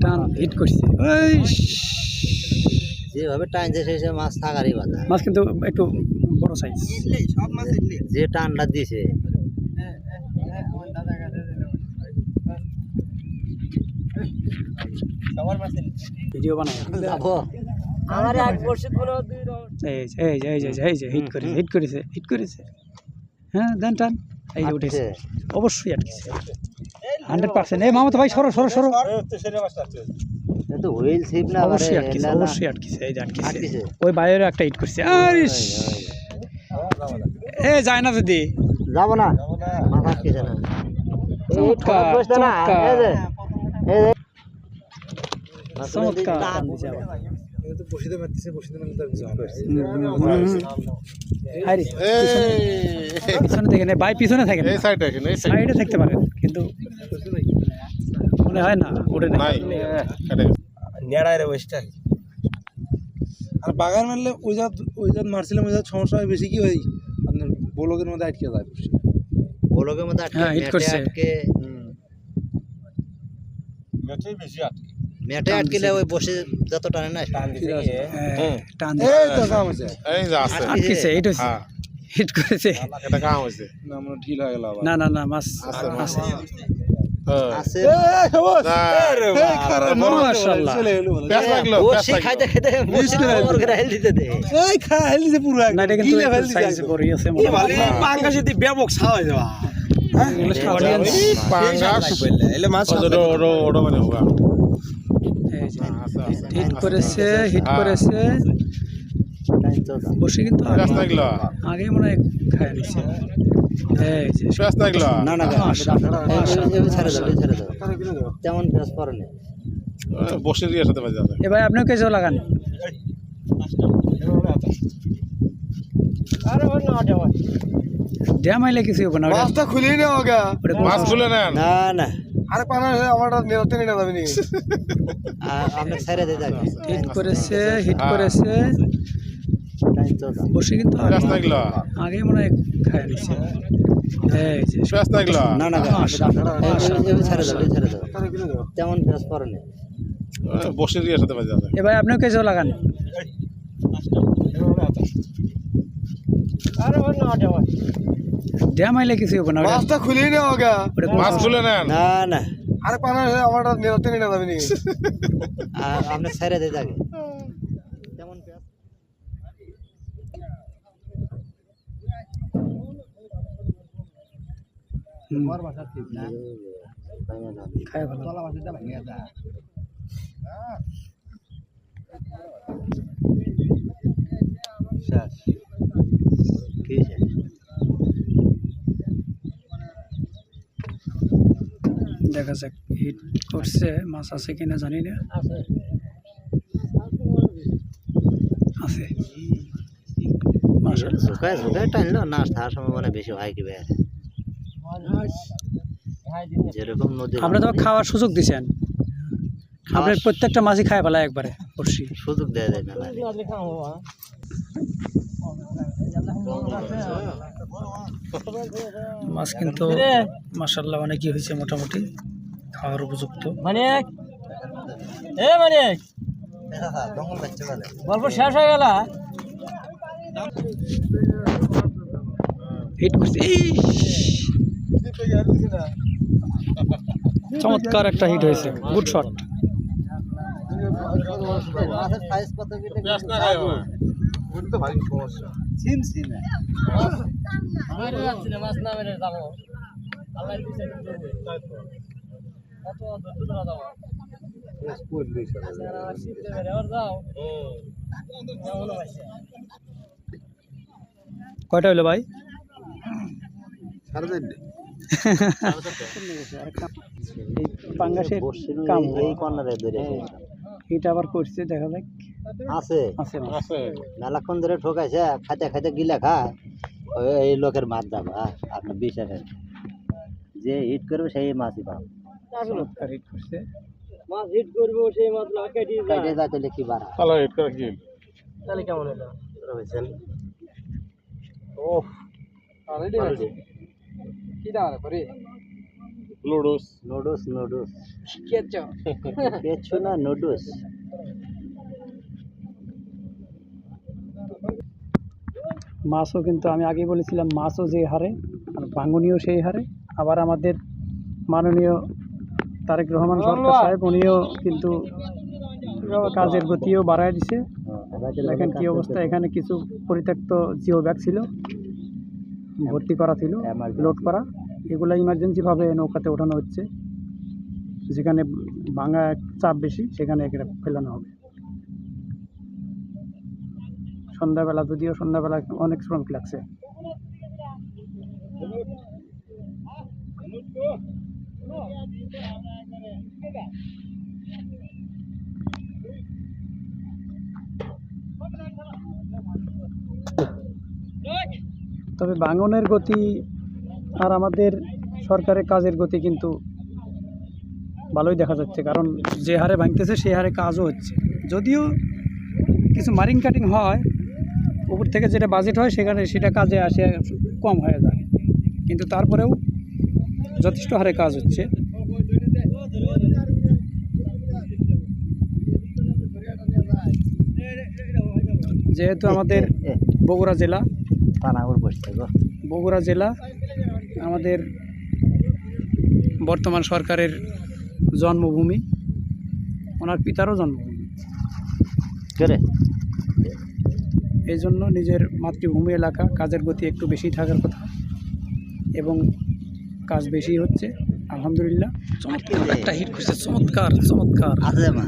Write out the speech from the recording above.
টান হিট করছে ওই যেভাবে টানছে সেই মাছ থাকারই কথা। মাছ কিন্তু একটু বড় সাইজ। যে টানটা দিছে ভিডিও বানাই আমার এক বর্ষে কোনো এই যে হিট করেছে হ্যাঁ দেন টান এই যে উঠেছে অবশ্যই আটকেছে 100%। এই মামা তো ভাই সরো তো হুইল ছিপ না অবশ্যই আটকেছে এই যে আটকেছে ওই বাইরে একটা হিট করছে আরিস এ যায় না যদি যাব না মাথা আটকেছে না চমৎকার পিছনে দেখেন ভাই পিছনে থাকেন সাইডে থাকতে পারেন কিন্তু মনে হয় না ওটা নেড়ায় রে বসটা আর বাগান মারলে ওই জাত মারছিলাম ওই জাত সমস্যা হয় বেশি কি হয় আপনার ব্লকের মধ্যে আটকে যায় ব্লকের মধ্যে আটকে হিট করছে মেটেই বেশি আটকে মেটে আটকিলে ওই বসে যত টানে না টান এই তো কাম হইছে এই যে আছে আটকেছে এইটা হিট করেছে এটা কাম হইছে না আমরা ঢিল হয়ে গেল আবার না মাছ আছে আছে আরে মাশাআল্লাহ প্যাস লাগলো বসে খাইতে খাইতে ওর গ্রাইল দিতে দে এই খা হেলছে পুরো না এটা কিন্তু সাইজ বড়ই আছে এই ভালো পাঙ্গাসে দি ব্যাপক ছাওয়া যাওয়া অডিয়েন্স পাঙ্গাস এলে মাছ ওড়ো মানে হোগা হিট করেছে বসে কিন্তু প্যাস লাগলো আগে মনে হয় খায় নিছে এই যে প্যাস লাগলো না ছেড়ে দাও তেমন ব্যাস করে না বসে দিয়ে সাথে বাজে এ ভাই আপনিও কেজো লাগান ড্যাম আইলে কিছু হবে না মাছটা খুলেই না ওগা মাছ খুলে নেন না আরে পানা আমারটা নিরতে নিয়ে যাবে নি আপনি ছেড়ে দিয়ে যাবে হিট করেছে বসে কিন্তু প্যাস লাগলো আগে মনে হয় খায় নিছে এই যে প্যাস লাগলো না ছেড়ে দাও তেমন ব্যাস করে না বসে দিয়ে সাথে বাজে এ ভাই আপনিও কেজো লাগান ড্যাম আইলে কিছু হবে না মাছটা খুলেই না ওগা মাছ খুলে নেন না আরে পানা আমারটা নিরতে নিয়ে যাবে নি আপনি ছেড়ে দিয়ে যাবে তেমন ব্যাস খায় ভালো দেখা যাক হিট করছে মাছ আছে কিনা জানি না আছে ঝুঁকায় টানলো না তার সম্ভাবনা বেশি হয় কি বের যেরকম নদী আপনি তো খাওয়ার সুযোগ দিচ্ছেন আপনার প্রত্যেকটা মাছই খায় ফেলায় একবারে বর্ষি সুযোগ দেওয়া যায় না মাছ কিন্তু মাশাআল্লাহ অনেকই হয়েছে মোটামুটি খাওয়ার উপযুক্ত গল্প শেষ হয়ে গেল হিট করছে চমৎকার একটা হিট হয়েছে গুড শট কয়টা হইলো ভাই পাঙ্গাসের কাম এই কর্নারে ধরে এটা আবার করছে দেখা যাক আছে মেলাক্ষণ ধরে ঠকাইছে খাইতে খাইতে গিলা খায় এই লোকের মাছ যাবে আপনার বিশ্বাসের যে হিট করবে সেই মাছই পাবে হিট করছে মাছ হিট করবে সেই মাছ কেটে যায় তাহলে কি বাড়া তাহলে হিট করে কি তাহলে কেমন হলো রয়েছেন ও অলরেডি কি দাঁড়া করে লুডুস নুডলস নুডলস কিছু না নুডলস। মাছও কিন্তু আমি আগেই বলেছিলাম, মাছও যে হারে আর ভাঙনিও সেই হারে। আবার আমাদের মাননীয় তারেক রহমান সরকার সাহেব উনিও কিন্তু কাজের গতিও বাড়ায় দিছে। দেখেন কি অবস্থা, এখানে কিছু পরিত্যক্ত জিও ব্যাগ ছিল, ভর্তি করা ছিল, লোড করা, এগুলো ইমার্জেন্সিভাবে নৌকাতে ওঠানো হচ্ছে। যেখানে ভাঙা চাপ বেশি সেখানে এখানে ফেলানো হবে। সন্ধ্যাবেলা, যদিও সন্ধ্যাবেলা অনেক শ্রমিক লাগছে। তবে ভাঙনের গতি আর আমাদের সরকারের কাজের গতি কিন্তু ভালোই দেখা যাচ্ছে, কারণ যে হারে ভাঙতেছে সেই হারে কাজও হচ্ছে। যদিও কিছু মারিং কাটিং হয়, উপর থেকে যেটা বাজেট হয় সেখানে সেটা কাজে আসে কম হয়ে যায়, কিন্তু তারপরেও যথেষ্ট হারে কাজ হচ্ছে। যেহেতু আমাদের বগুড়া জেলা, পানাগড় বসছে গো, বগুড়া জেলা আমাদের বর্তমান সরকারের জন্মভূমি, ওনার পিতারও জন্মভূমি। করে এই জন্য নিজের মাতৃভূমি এলাকা, কাজের গতি একটু বেশি থাকার কথা এবং কাজ বেশি হচ্ছে। আলহামদুলিল্লাহ, চমৎকার একটা হিট করছে, চমৎকার চমৎকার। আছে মা